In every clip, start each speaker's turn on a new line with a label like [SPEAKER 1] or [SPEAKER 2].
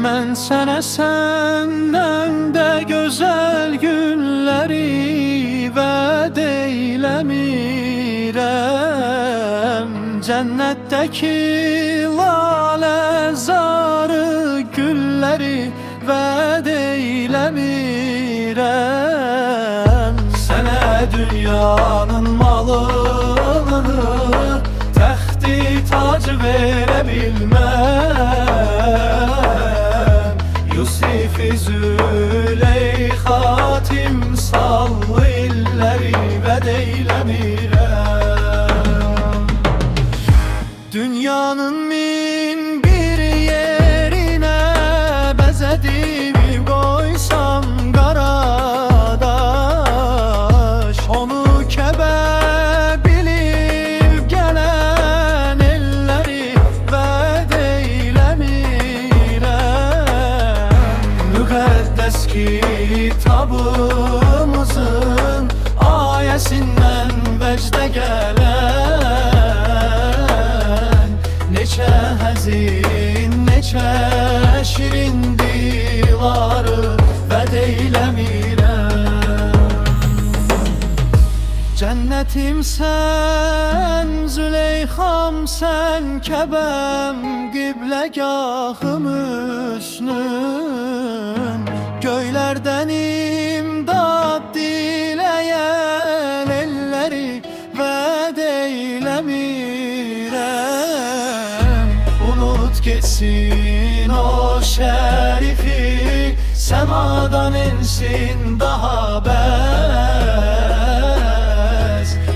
[SPEAKER 1] Mən sənə səndən də gözəl günləri vəd eyləmirəm. Cənnətdəki lalə zarı gülləri vəd eyləmirəm. Sənə dünyanın malını, təxti tac verə bilməm. Yusif-i Züleyxa timsallı illəri vəd eyləmirəm. Dünyanın min bir yerinə bəzədib qoysam qaradaş, onu kəbə bilib gələn elləri vəd eyləmirəm. Müqəddəs kitabımızın ayəsindən vəcdə gələn neçə həzin, neçə şirin diları vəd eyləmirəm. Cənnətim sən, Züleyxam sən, Kəbəm qibləgahım üstün. Göylərdən imdad diləyən elləri vəd eyləmirəm. Unut geçsin o şərifi, səmadan insin daha bəs.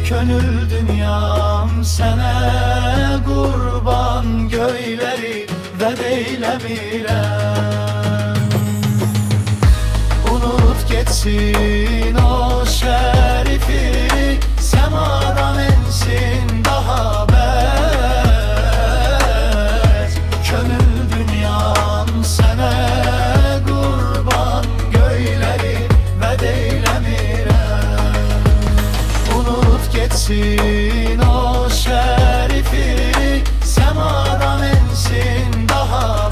[SPEAKER 1] Könül dünyam sənə qurban, göyləri vəd eyləmirəm. Unut geçsin o şərifi, səmadan insin daha bəs. Könül dünyam sənə qurban, göyləri vəd eyləmirəm. Unut geçsin o şərifi, səmadan insin daha